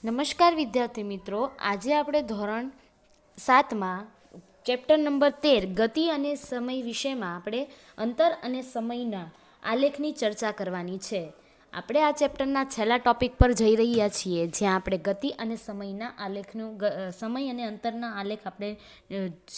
નમસ્કાર વિદ્યાર્થી મિત્રો, આજે આપણે ધોરણ 7માં ચેપ્ટર નંબર 13 ગતિ અને સમય વિષયમાં આપણે અંતર અને સમયના આલેખની ચર્ચા કરવાની છે. આપણે આ ચેપ્ટરના છેલ્લા ટોપિક પર જઈ રહ્યા છીએ, જ્યાં આપણે ગતિ અને સમયના આલેખનું સમય અને અંતરના આલેખ આપણે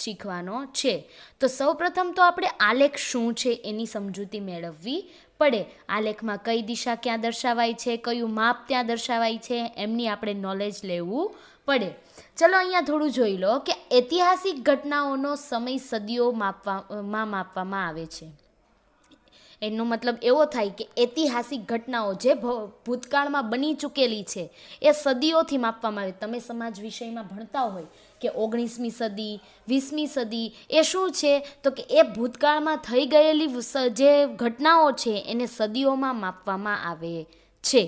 શીખવાનો છે. તો સૌપ્રથમ તો આપણે આલેખ શું છે એની સમજૂતી મેળવવી પડે. આલેખમાં કઈ દિશા ક્યાં દર્શાવાય છે, કયું માપ ત્યાં દર્શાવાય છે, એમની આપણે નોલેજ લેવું પડે. ચલો અહીંયા થોડું જોઈ લો કે ઐતિહાસિક ઘટનાઓનો સમય સદીઓ માપવામાં આવે છે. એનો મતલબ એવો થાય કે ઐતિહાસિક ઘટનાઓ જે ભૂતકાળમાં બની ચૂકેલી છે એ સદીઓથી માપવામાં આવે. તમે સમાજ વિષયમાં ભણતા હોય કે 19મી સદી 20મી સદી એ શું છે, તો કે એ ભૂતકાળમાં થઈ ગયેલી જે ઘટનાઓ છે એને સદીઓમાં માપવામાં આવે છે.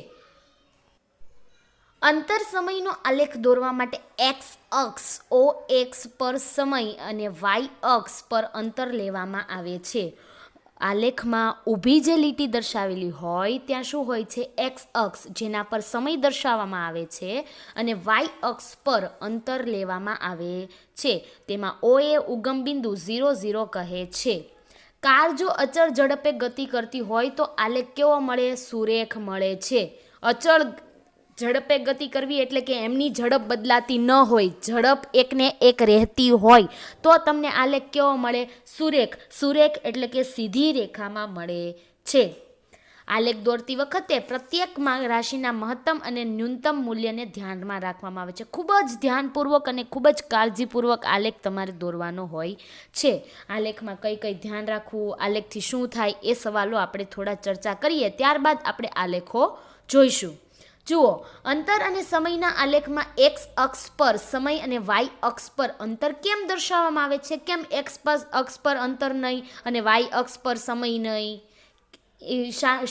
અંતર સમયનો આલેખ દોરવા માટે એક્સ અક્ષ OX પર સમય અને વાય અક્ષ પર અંતર લેવામાં આવે છે. આલેખમાં ઊભી જે લીટી દર્શાવેલી હોય ત્યાં શું હોય છે, એક્સ અક્ષ જેના પર સમય દર્શાવવામાં આવે છે અને વાય અક્ષ પર અંતર લેવામાં આવે છે. તેમાં O એ ઉગમ બિંદુ 0 કહે છે. કાર જો અચળ ઝડપે ગતિ કરતી હોય તો આલેખ કેવો મળે, સુરેખ મળે છે. અચળ ઝડપે ગતિ કરવી એટલે કે એમની ઝડપ બદલાતી ન હોય, ઝડપ એકને એક રહેતી હોય તો તમને આલેખ કેવો મળે, સુરેખ. સુરેખ એટલે કે સીધી રેખામાં મળે છે. આલેખ દોરતી વખતે પ્રત્યેક રાશિના મહત્તમ અને ન્યૂનતમ મૂલ્યને ધ્યાનમાં રાખવામાં આવે છે. ખૂબ જ ધ્યાનપૂર્વક અને ખૂબ જ કાળજીપૂર્વક આલેખ તમારે દોરવાનો હોય છે. આલેખમાં કઈ કઈ ધ્યાન રાખવું, આલેખથી શું થાય એ સવાલો આપણે થોડા ચર્ચા કરીએ, ત્યારબાદ આપણે આલેખો જોઈશું. જુઓ, અંતર અને સમયના આલેખમાં એક્સ અક્ષ પર સમય અને વાય અક્ષ પર અંતર કેમ દર્શાવવામાં આવે છે, કેમ એક્સ અક્ષ પર અંતર નહીં અને વાય અક્ષ પર સમય નહીં,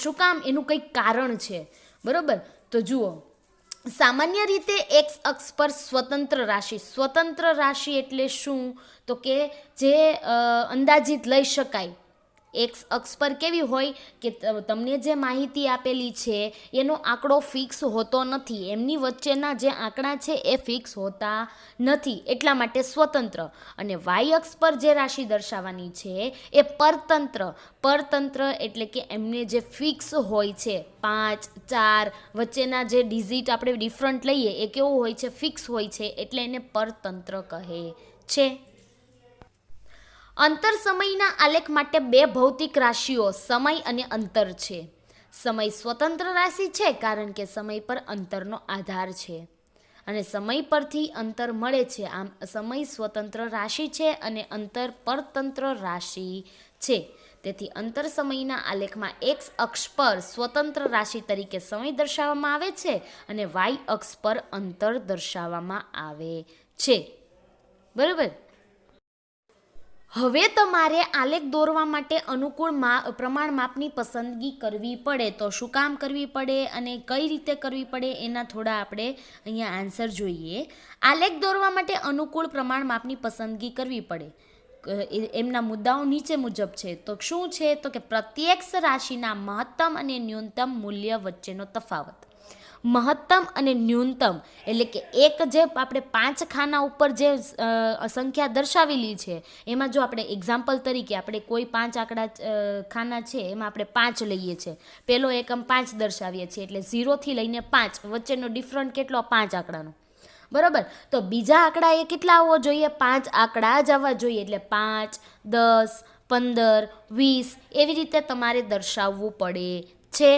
શું કામ, એનું કંઈક કારણ છે, બરોબર. તો જુઓ, સામાન્ય રીતે એક્સ અક્ષ પર સ્વતંત્ર રાશિ એટલે શું, તો કે જે અંદાજિત લઈ શકાય. એક્સ અક્ષ પર કેવી હોય કે તમને જે માહિતી આપેલી છે એનો આંકડો ફિક્સ હોતો નથી, એમની વચ્ચેના જે આંકડા છે એ ફિક્સ હોતા નથી, એટલા માટે સ્વતંત્ર. અને વાય અક્ષ પર જે રાશિ દર્શાવવાની છે એ પરતંત્ર એટલે કે એમને જે ફિક્સ હોય છે, 5, 4 વચ્ચેના જે ડિઝિટ આપણે ડિફરન્ટ લઈએ એ કેવું હોય છે, ફિક્સ હોય છે, એટલે એને પરતંત્ર કહે છે. અંતર સમયના આલેખ માટે બે ભૌતિક રાશિઓ સમય અને અંતર છે. સમય સ્વતંત્ર રાશિ છે કારણ કે સમય પર અંતરનો આધાર છે અને સમય પરથી અંતર મળે છે. આમ સમય સ્વતંત્ર રાશિ છે અને અંતર પરતંત્ર રાશિ છે. તેથી અંતર સમયના આલેખમાં એક્સ અક્ષ પર સ્વતંત્ર રાશિ તરીકે સમય દર્શાવવામાં આવે છે અને વાય અક્ષ પર અંતર દર્શાવવામાં આવે છે, બરાબર. હવે તમારે આલેખ દોરવા માટે અનુકૂળ પ્રમાણ માપની પસંદગી કરવી પડે. તો શું કામ કરવી પડે અને કઈ રીતે કરવી પડે એના થોડા આપણે અહીંયા આન્સર જોઈએ. આલેખ દોરવા માટે અનુકૂળ પ્રમાણ માપની પસંદગી કરવી પડે. એમના મુદ્દાઓ નીચે મુજબ છે. તો શું છે, તો કે પ્રત્યેક રાશિના મહત્તમ અને ન્યૂનતમ મૂલ્ય વચ્ચેનો તફાવત. મહત્તમ અને ન્યૂનતમ એટલે કે એક જે આપણે 5 ખાના ઉપર જે સંખ્યા દર્શાવેલી છે એમાં જો આપણે એક્ઝામ્પલ તરીકે આપણે કોઈ 5 આંકડા ખાના છે એમાં આપણે 5 લઈએ છીએ, પહેલો એકમ 5 દર્શાવીએ છીએ એટલે 0થી લઈને 5 વચ્ચેનો ડિફરન્ટ કેટલો, 5 આંકડાનો, બરાબર. તો બીજા આંકડા એ કેટલા આવવો જોઈએ, 5 આંકડા જ આવવા જોઈએ, એટલે 5, 10, 15, 20 એવી રીતે તમારે દર્શાવવું પડે છે.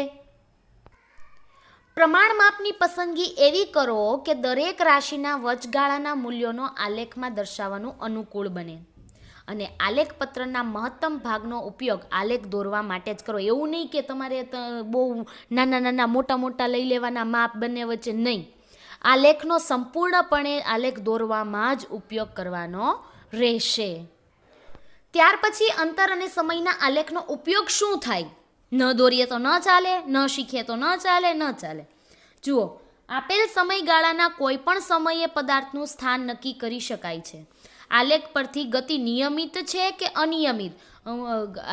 પ્રમાણ માપની પસંદગી એવી કરો કે દરેક રાશિના વચગાળાના મૂલ્યોનો આલેખમાં દર્શાવવાનું અનુકૂળ બને અને આલેખ પત્રના મહત્તમ ભાગનો ઉપયોગ આલેખ દોરવા માટે જ કરો. એવું નહીં કે તમારે બહુ નાના મોટા લઈ લેવાના માપ બંને વચ્ચે, નહીં. આલેખનો સંપૂર્ણપણે આલેખ દોરવામાં જ ઉપયોગ કરવાનો રહેશે. ત્યાર પછી અંતર અને સમયના આલેખનો ઉપયોગ શું થાય, ન દોરીએ તો ન ચાલે, ન શીખીએ તો ન ચાલે. જુઓ, આપેલ સમયગાળાના કોઈ પણ સમયે પદાર્થનું સ્થાન નક્કી કરી શકાય છે. આલેખ પરથી ગતિ નિયમિત છે કે અનિયમિત,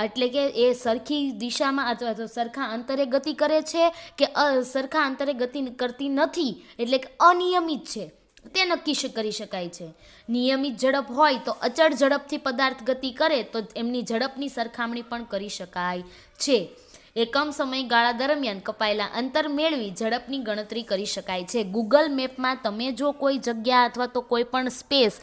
એટલે કે એ સરખી દિશામાં અથવા તો સરખા અંતરે ગતિ કરે છે કે સરખા અંતરે ગતિ કરતી નથી, એટલે કે અનિયમિત છે, તે નક્કી કરી શકાય છે. નિયમિત ઝડપ હોય તો અચળ ઝડપથી પદાર્થ ગતિ કરે તો એમની ઝડપની સરખામણી પણ કરી શકાય છે. એકમ સમયગાળા દરમિયાન કપાયેલા અંતર મેળવી ઝડપની ગણતરી કરી શકાય છે. ગૂગલ મેપમાં તમે જો કોઈ જગ્યા અથવા તો કોઈ પણ સ્પેસ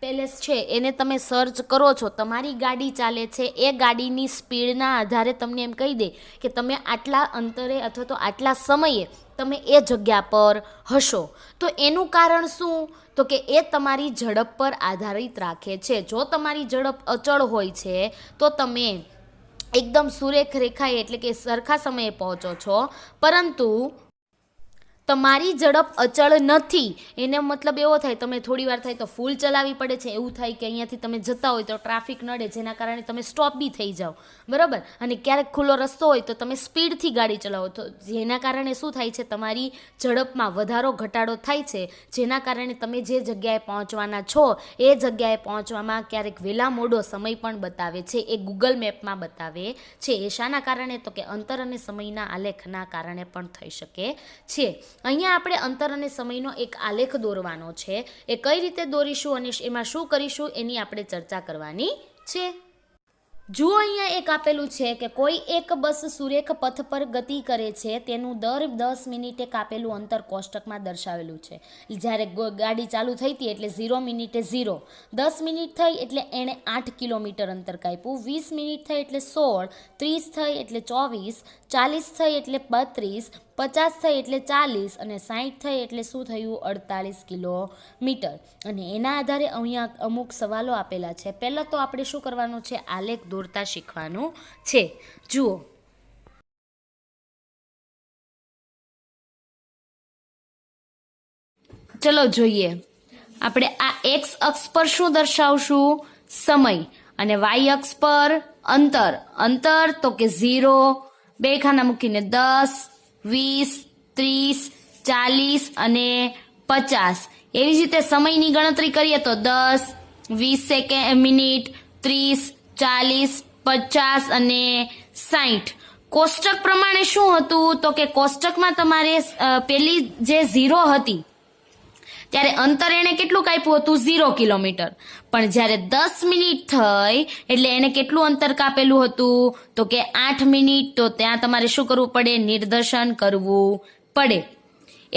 પેલેસ છે એને તમે સર્ચ કરો છો, તમારી ગાડી ચાલે છે, એ ગાડીની સ્પીડના આધારે તમને એમ કહી દે કે તમે આટલા અંતરે અથવા તો આટલા સમયે તમે એ જગ્યા પર હશો. તો એનું કારણ શું? તો કે એ તમારી ઝડપ પર આધારિત રાખે છે. જો તમારી ઝડપ અચળ હોય છે તો તમે એકદમ સુરેખ રેખાએ એટલે કે સરખા સમયે પહોંચો છો, પરંતુ તમારી ઝડપ અચળ નથી, એને મતલબ એવો થાય તમે થોડી વાર થાય તો ફૂલ ચલાવવી પડે છે, એવું થાય કે અહીંયાથી તમે જતા હોય તો ટ્રાફિક નડે, જેના કારણે તમે સ્ટોપ બી થઈ જાઓ, બરાબર. અને ક્યારેક ખુલ્લો રસ્તો હોય તો તમે સ્પીડથી ગાડી ચલાવો, તો જેના કારણે શું થાય છે, તમારી ઝડપમાં વધારો ઘટાડો થાય છે, જેના કારણે તમે જે જગ્યાએ પહોંચવાના છો એ જગ્યાએ પહોંચવામાં ક્યારેક વહેલા મોડો સમય પણ બતાવે છે. એ ગૂગલ મેપમાં બતાવે છે. એ શાના કારણે? તો કે અંતર અને સમયના આલેખના કારણે પણ થઈ શકે છે. અહીંયા આપણે અંતર અને સમયનો એક આલેખ દોરવાનો છે. એ કઈ રીતે દોરીશું અને એમાં શું કરીશું એની આપણે ચર્ચા કરવાની છે. જુઓ, અહીંયા એક આપેલું છે કે કોઈ એક બસ સુરેખ પથ પર ગતિ કરે છે, તેનું દર 10 મિનિટે કાપેલું અંતર કોષ્ટકમાં દર્શાવેલું છે. જ્યારે ગાડી ચાલુ થઈ હતી એટલે 0 મિનિટે 0, 10 મિનિટ થઈ એટલે એણે 8 કિલોમીટર અંતર કાપ્યું, 20 મિનિટ થઈ એટલે 16, 30 થઈ એટલે 24, 40 થઈ એટલે 32, 50 થઈ એટલે 40 અને 60 થઈ એટલે શું થયું? 48 કિલોમીટર. અને એના આધારે અહીંયા અમુક સવાલો આપેલા છે. પહેલાં તો આપણે શું કરવાનું છે? આલેખ દોરતા શીખવાનું છે. જુઓ, ચલો જોઈએ. આપણે આ એક્સ અક્ષ પર શું દર્શાવશું? સમય. અને વાય અક્ષ પર અંતર તો કે 0, બે ખાના મૂકીને 10, 20, 30, 40 અને 50. એવી જ રીતે સમયની ગણતરી કરીએ તો 10, 20 મિનિટ, 30, 40, 50 અને 60. કોષ્ટક પ્રમાણે શું હતું? તો કે કોષ્ટકમાં તમારે પેલી જે 0 હતી ત્યારે અંતર એને કેટલું કાપ્યું હતું? 0 કિલોમીટર. પણ જ્યારે 10 મિનિટ થઈ એટલે એને કેટલું અંતર કાપેલું હતું? તો કે 8 મિનિટ. તો ત્યાં તમારે શું કરવું પડે? નિદર્શન કરવું પડે.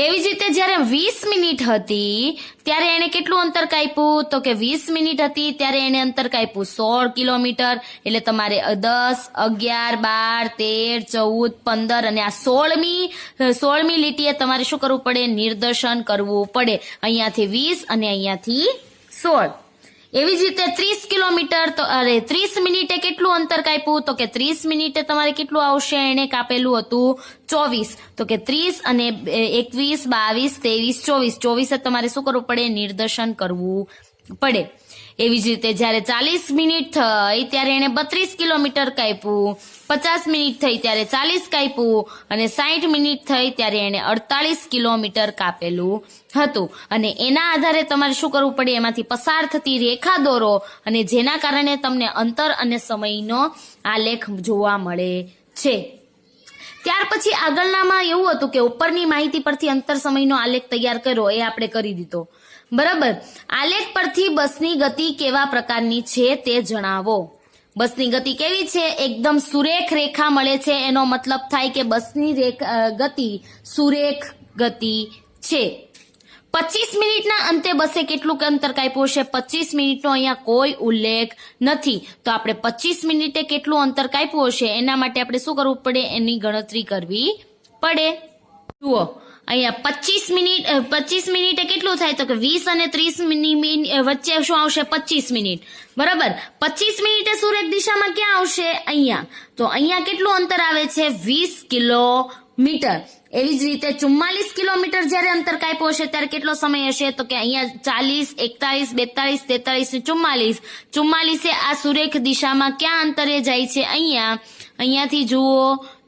એવી જ રીતે જ્યારે 20 મિનિટ હતી ત્યારે એને કેટલું અંતર કાપ્યું? તો કે 20 મિનિટ હતી ત્યારે એને અંતર કાપ્યું 16 કિલોમીટર. એટલે તમારે 10, 11, 12, 13, 14, 15 અને આ 16મી લીટીએ તમારે શું કરવું પડે? નિદર્શન કરવું પડે. અહીંયાથી 20 અને અહીંયાથી 16. એવી જ રીતે 30 કિલોમીટર તો 30 મિનિટે કેટલું અંતર કાપ્યું? તો કે 30 મિનિટે તમારે કેટલું આવશે? એને કાપેલું હતું 24. તો કે 30 અને 21, 22, 23, 24 તમારે શું કરવું પડે? નિદર્શન કરવું પડે. એવી જ રીતે જ્યારે 40 મિનિટ થઈ ત્યારે એને 32 કિલોમીટર કાપ્યું, 50 મિનિટ થઈ ત્યારે 40 કાપ્યું અને 60 મિનિટ થઈ ત્યારે એને 48 કિલોમીટર કાપેલું હતું. અને એના આધારે તમારે શું કરવું પડે? એમાંથી પસાર થતી રેખા દોરો અને જેના કારણે તમને અંતર અને સમયનો આલેખ જોવા મળે છે. ત્યાર પછી આગળનામાં એવું હતું કે ઉપરની માહિતી પરથી અંતર સમયનો આલેખ તૈયાર કર્યો, એ આપણે કરી દીધો, બરાબર. આલેખ પરથી બસની ગતિ કેવા પ્રકારની છે તે જણાવો. બસની ગતિ કેવી છે? એકદમ સુરેખ રેખા મળે છે, એનો મતલબ થાય કે બસની ગતિ સુરેખ ગતિ છે. 25 મિનિટના અંતે બસે કેટલું અંતર કાપ્યું હશે? 25 મિનિટનો અહીંયા કોઈ ઉલ્લેખ નથી. તો આપણે 25 મિનિટે કેટલું અંતર કાપ્યું હશે એના માટે આપણે શું કરવું પડે? એની ગણતરી કરવી પડે. જુઓ, અહીંયા 25 મિનિટે કેટલું થાય? તો કે 20 અને 30 મિનિટ વચ્ચે શું આવશે? 25 મિનિટ, બરાબર. 25 મિનિટે સુરેખ દિશામાં ક્યાં આવશે? અહીંયા. તો અહીંયા કેટલું અંતર આવે છે? 20 કિલોમીટર. એવી જ રીતે 44 કિલોમીટર જ્યારે અંતર કાપ્યો હશે ત્યારે કેટલો સમય હશે? તો કે અહીંયા 40, 41, 42, 43 ને 44. 44 આ સુરેખ દિશામાં ક્યાં અંતરે જાય છે? અહીંયાથી જુઓ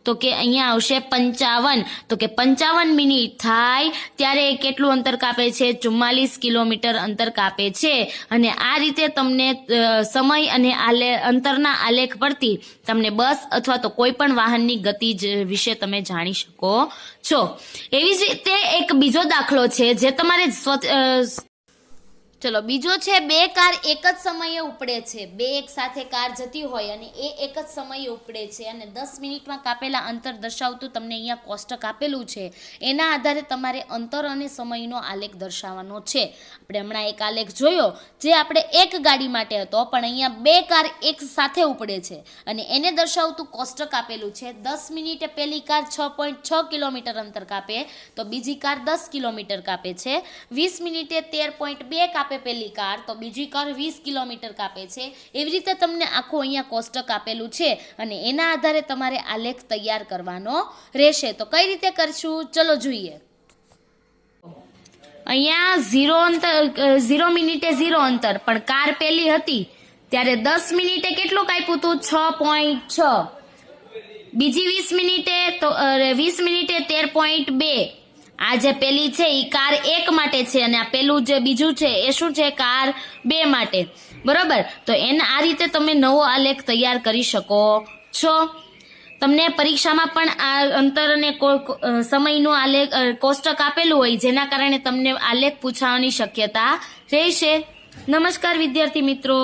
તો કે અહીંયા આવશે 55. તો કે 55 મિનિટ થાય ત્યારે એ કેટલું અંતર કાપે છે? 44 કિલોમીટર અંતર કાપે છે. અને આ રીતે તમને સમય અને અંતરના આલેખ પરથી તમને બસ અથવા તો કોઈ પણ વાહનની ગતિ વિશે તમે જાણી શકો છો. એવી જ રીતે એક બીજો દાખલો છે જે તમારે ચલો બીજો છે, 2 કાર એક જ સમયે ઉપડે છે. 2 એક સાથે કાર જતી હોય અને એ એક જ સમયે ઉપડે છે અને 10 મિનિટમાં કાપેલા અંતર દર્શાવતું તમને અહીંયા કોષ્ટક આપેલું છે. એના આધારે તમારે અંતર અને સમયનો આલેખ દર્શાવવાનો છે. આપણે હમણાં એક આલેખ જોયો જે આપણે એક ગાડી માટે હતો, પણ અહીંયા 2 કાર એક સાથે ઉપડે છે અને એને દર્શાવતું કોષ્ટક આપેલું છે. 10 મિનિટે પહેલી કાર 6.6 કિલોમીટર અંતર કાપે તો બીજી કાર 10 કિલોમીટર કાપે છે. 20 મિનિટે 13.2 કાપે પહેલી કાર તો બીજી કાર 20 કિલોમીટર કાપે છે. એવી રીતે તમને આખું અહીંયા કોષ્ટક આપેલું છે અને એના આધારે તમારે આલેખ તૈયાર કરવાનો રહેશે. તો કઈ રીતે કરશું ચલો જોઈએ. અહીંયા 0 મિનિટે 0 અંતર, પણ કાર પેલી હતી ત્યારે 10 મિનિટે કેટલું કાપ્યું હતું? 6.6. બીજી 20 મિનિટે તો 20 મિનિટે 13.2. આ જે પેલી છે એ કાર 1 માટે છે અને આ પેલું જે બીજું છે એ શું છે? કાર 2 માટે. બરોબર, તો એને આ રીતે તમે નવો આલેખ તૈયાર કરી શકો છો. તમને પરીક્ષામાં પણ આ અંતર અને સમયનું આલેખ કોષ્ટક આપેલું હોય જેના કારણે તમને આલેખ પૂછાવાની શક્યતા રહેશે. નમસ્કાર વિદ્યાર્થી મિત્રો.